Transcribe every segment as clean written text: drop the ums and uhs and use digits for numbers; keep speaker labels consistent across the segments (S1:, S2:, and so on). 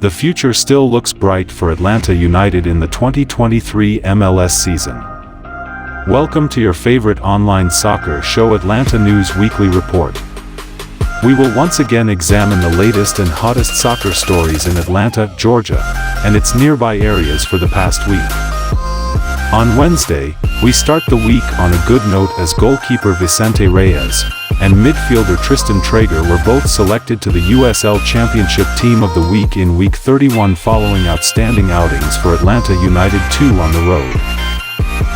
S1: The future still looks bright for Atlanta United in the 2023 MLS season. Welcome to your favorite online soccer show, Atlanta News Weekly Report. We will once again examine the latest and hottest soccer stories in Atlanta, Georgia, and its nearby areas for the past week. On Wednesday, we start the week on a good note as goalkeeper Vicente Reyes and midfielder Tristan Traeger were both selected to the USL Championship Team of the Week in Week 31 following outstanding outings for Atlanta United 2 on the road.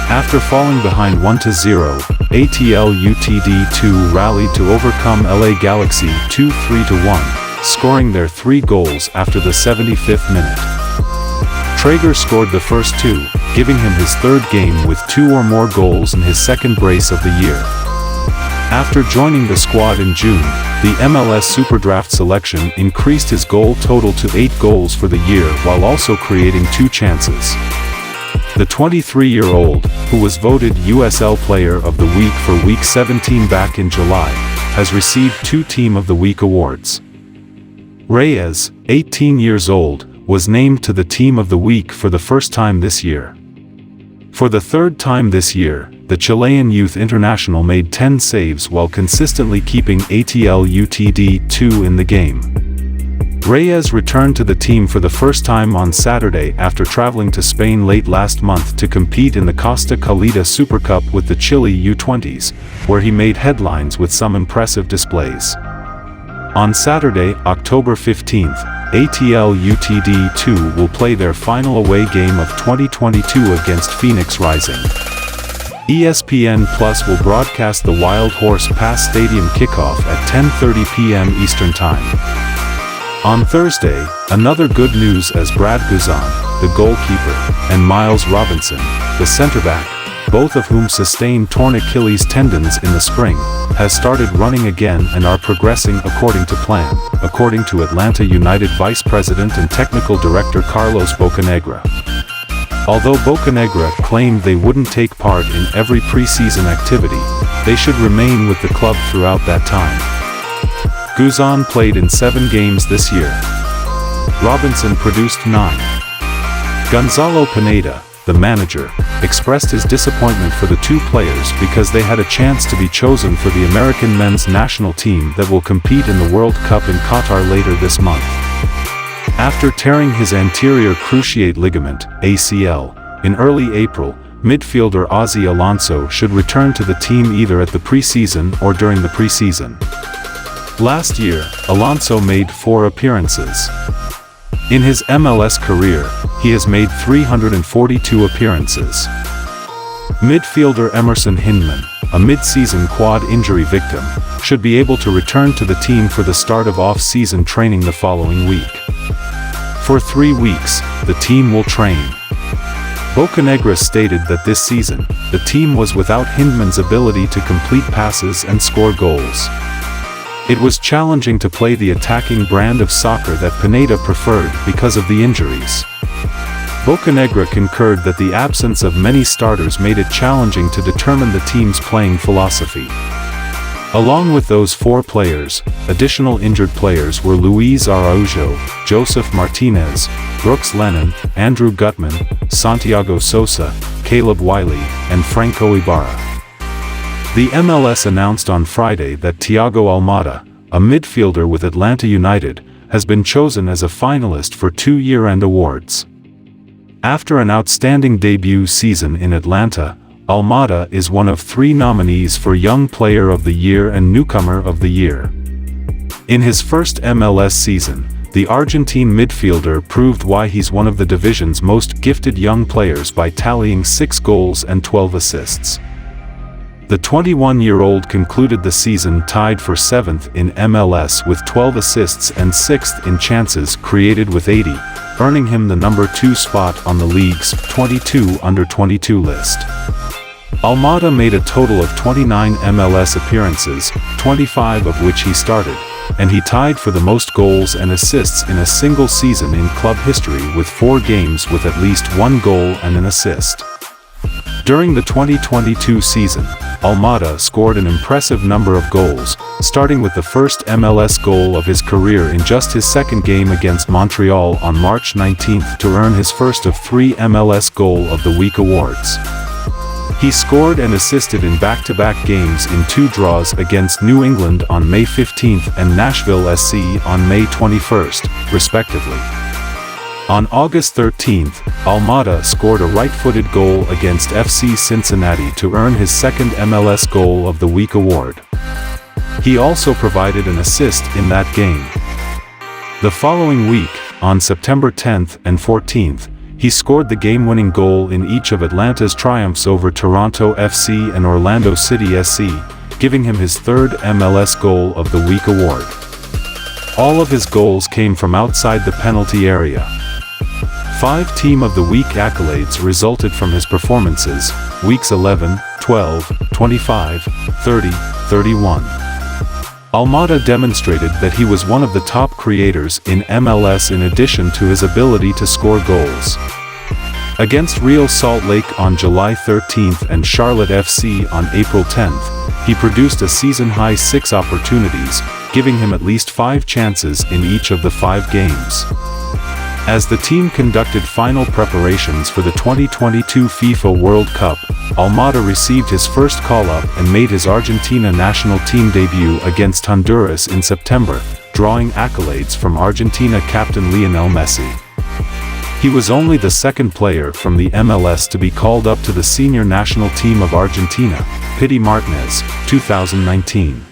S1: After falling behind 1-0, ATL UTD 2 rallied to overcome LA Galaxy 2-3-1, scoring their 3 goals after the 75th minute. Traeger scored the first 2, giving him his third game with 2 or more goals in his second brace of the year. After joining the squad in June, the MLS Superdraft selection increased his goal total to 8 goals for the year while also creating 2 chances. The 23-year-old, who was voted USL Player of the Week for Week 17 back in July, has received 2 Team of the Week awards. Reyes, 18 years old, was named to the Team of the Week for the first time this year. For the third time this year, the Chilean youth international made 10 saves while consistently keeping ATL UTD 2 in the game. Reyes returned to the team for the first time on Saturday after traveling to Spain late last month to compete in the Costa Calida Super Cup with the Chile U20s, where he made headlines with some impressive displays. On Saturday, October 15th, ATL UTD 2 will play their final away game of 2022 against Phoenix Rising. ESPN Plus will broadcast the Wild Horse Pass Stadium kickoff at 10:30 p.m. Eastern Time. On Thursday, another good news as Brad Guzan, the goalkeeper, and Miles Robinson, the center-back, both of whom sustained torn Achilles tendons in the spring, has started running again and are progressing according to plan, according to Atlanta United Vice President and Technical Director Carlos Bocanegra. Although Bocanegra claimed they wouldn't take part in every preseason activity, they should remain with the club throughout that time. Guzan played in 7 games this year. Robinson produced 9. Gonzalo Pineda, the manager, expressed his disappointment for the 2 players because they had a chance to be chosen for the American men's national team that will compete in the World Cup in Qatar later this month. After tearing his anterior cruciate ligament, ACL, in early April, midfielder Ozzy Alonso should return to the team either at the preseason or during the preseason. Last year, Alonso made 4 appearances. In his MLS career, he has made 342 appearances. Midfielder Emerson Hindman, a mid-season quad injury victim, should be able to return to the team for the start of off-season training the following week. For 3 weeks, the team will train. Bocanegra stated that this season, the team was without Hindman's ability to complete passes and score goals. It was challenging to play the attacking brand of soccer that Pineda preferred because of the injuries. Bocanegra concurred that the absence of many starters made it challenging to determine the team's playing philosophy. Along with those 4 players, additional injured players were Luis Araujo, Joseph Martinez, Brooks Lennon, Andrew Gutman, Santiago Sosa, Caleb Wiley, and Franco Ibarra. The MLS announced on Friday that Thiago Almada, a midfielder with Atlanta United, has been chosen as a finalist for 2 year-end awards. After an outstanding debut season in Atlanta, Almada is one of 3 nominees for Young Player of the Year and Newcomer of the Year. In his first MLS season, the Argentine midfielder proved why he's one of the division's most gifted young players by tallying 6 goals and 12 assists. The 21-year-old concluded the season tied for 7th in MLS with 12 assists and 6th in chances created with 80, earning him the number 2 spot on the league's 22 under 22 list. Almada made a total of 29 MLS appearances, 25 of which he started, and he tied for the most goals and assists in a single season in club history with 4 games with at least 1 goal and an assist. During the 2022 season, Almada scored an impressive number of goals, starting with the first MLS goal of his career in just his second game against Montreal on March 19 to earn his first of 3 MLS Goal of the Week awards. He scored and assisted in back-to-back games in 2 draws against New England on May 15 and Nashville SC on May 21, respectively. On August 13, Almada scored a right-footed goal against FC Cincinnati to earn his second MLS Goal of the Week award. He also provided an assist in that game. The following week, on September 10 and 14, he scored the game-winning goal in each of Atlanta's triumphs over Toronto FC and Orlando City SC, giving him his 3rd MLS Goal of the Week award. All of his goals came from outside the penalty area. 5 Team of the Week accolades resulted from his performances, weeks 11, 12, 25, 30, 31. Almada demonstrated that he was one of the top creators in MLS in addition to his ability to score goals. Against Real Salt Lake on July 13 and Charlotte FC on April 10, he produced a season-high 6 opportunities, giving him at least 5 chances in each of the 5 games. As the team conducted final preparations for the 2022 FIFA World Cup, Almada received his first call-up and made his Argentina national team debut against Honduras in September, drawing accolades from Argentina captain Lionel Messi. He was only the 2nd player from the MLS to be called up to the senior national team of Argentina, Pity Martinez, 2019.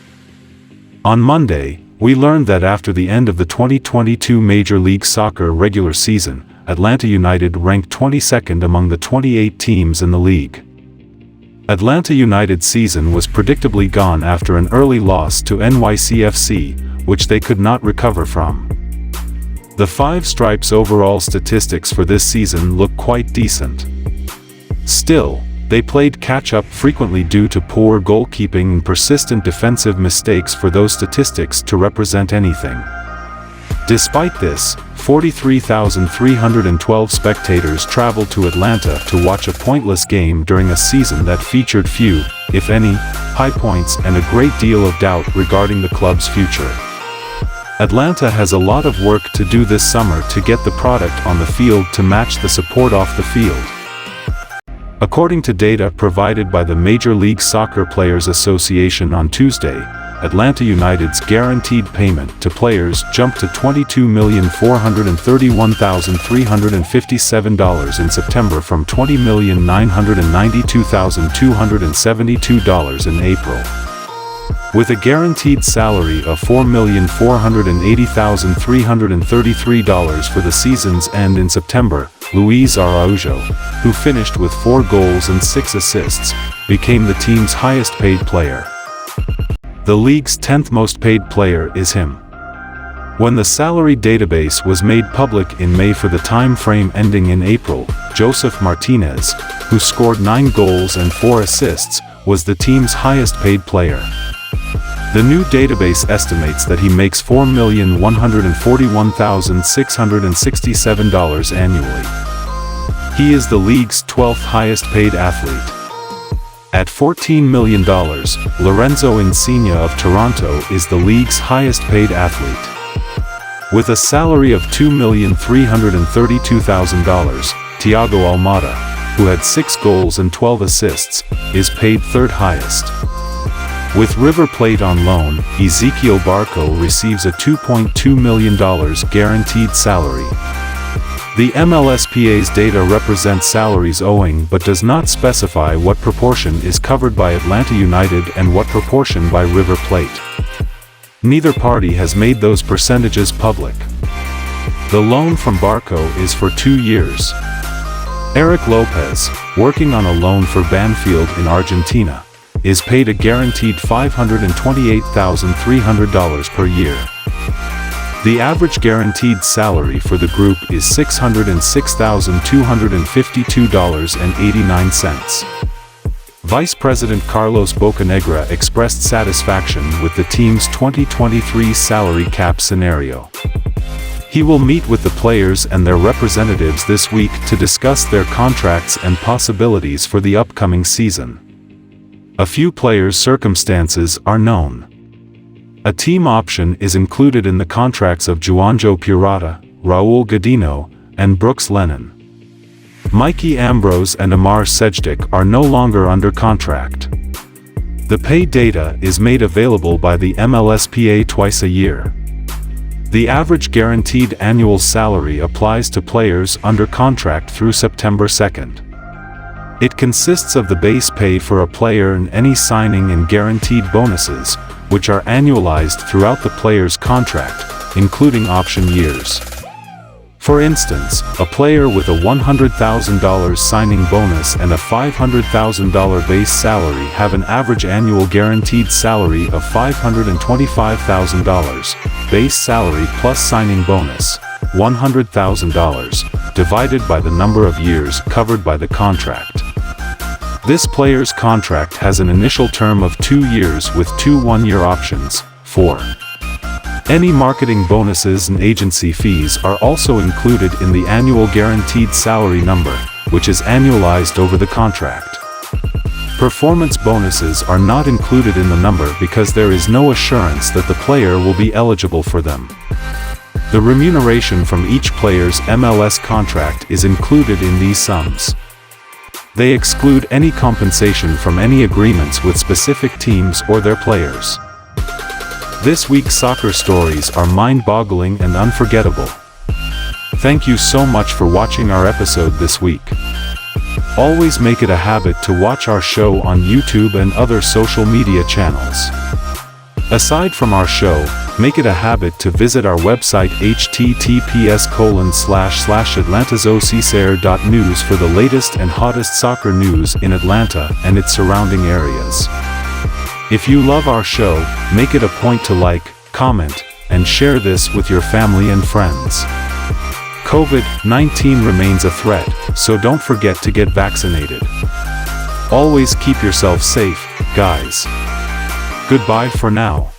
S1: On Monday, we learned that after the end of the 2022 Major League Soccer regular season, Atlanta United ranked 22nd among the 28 teams in the league. Atlanta United's season was predictably gone after an early loss to NYCFC, which they could not recover from. The Five Stripes' overall statistics for this season look quite decent. Still, they played catch-up frequently due to poor goalkeeping and persistent defensive mistakes for those statistics to represent anything. Despite this, 43,312 spectators traveled to Atlanta to watch a pointless game during a season that featured few, if any, high points and a great deal of doubt regarding the club's future. Atlanta has a lot of work to do this summer to get the product on the field to match the support off the field. According to data provided by the Major League Soccer Players Association on Tuesday, Atlanta United's guaranteed payment to players jumped to $22,431,357 in September from $20,992,272 in April. With a guaranteed salary of $4,080,333 for the season's end in September, Luis Araujo, who finished with 4 goals and 6 assists, became the team's highest-paid player. The league's 10th most-paid player is him. When the salary database was made public in May for the time frame ending in April, Joseph Martinez, who scored 9 goals and 4 assists, was the team's highest-paid player. The new database estimates that he makes $4,141,667 annually. He is the league's 12th highest-paid athlete. At $14 million, Lorenzo Insigne of Toronto is the league's highest-paid athlete. With a salary of $2,332,000, Thiago Almada, who had 6 goals and 12 assists, is paid 3rd highest. With River Plate on loan, Ezequiel Barco receives a $2.2 million guaranteed salary. The MLSPA's data represents salaries owing but does not specify what proportion is covered by Atlanta United and what proportion by River Plate. Neither party has made those percentages public. The loan from Barco is for 2 years. Eric Lopez, working on a loan for Banfield in Argentina, is paid a guaranteed $528,300 per year. The average guaranteed salary for the group is $606,252.89. Vice President Carlos Bocanegra expressed satisfaction with the team's 2023 salary cap scenario. He will meet with the players and their representatives this week to discuss their contracts and possibilities for the upcoming season. A few players' circumstances are known. A team option is included in the contracts of Juanjo Purata, Raul Godinho, and Brooks Lennon. Mikey Ambrose and Amar Sejdic are no longer under contract. The pay data is made available by the MLSPA twice a year. The average guaranteed annual salary applies to players under contract through September 2nd. It consists of the base pay for a player and any signing and guaranteed bonuses, which are annualized throughout the player's contract, including option years. For instance, a player with a $100,000 signing bonus and a $500,000 base salary have an average annual guaranteed salary of $525,000, base salary plus signing bonus, $100,000, divided by the number of years covered by the contract. This player's contract has an initial term of 2 years with 2 one-year options. 4. Any marketing bonuses and agency fees are also included in the annual guaranteed salary number, which is annualized over the contract. Performance bonuses are not included in the number because there is no assurance that the player will be eligible for them. The remuneration from each player's MLS contract is included in these sums. They exclude any compensation from any agreements with specific teams or their players. This week's soccer stories are mind-boggling and unforgettable. Thank you so much for watching our episode this week. Always make it a habit to watch our show on YouTube and other social media channels. Aside from our show, make it a habit to visit our website https://atlantazoccer.news for the latest and hottest soccer news in Atlanta and its surrounding areas. If you love our show, make it a point to like, comment, and share this with your family and friends. COVID-19 remains a threat, so don't forget to get vaccinated. Always keep yourself safe, guys. Goodbye for now.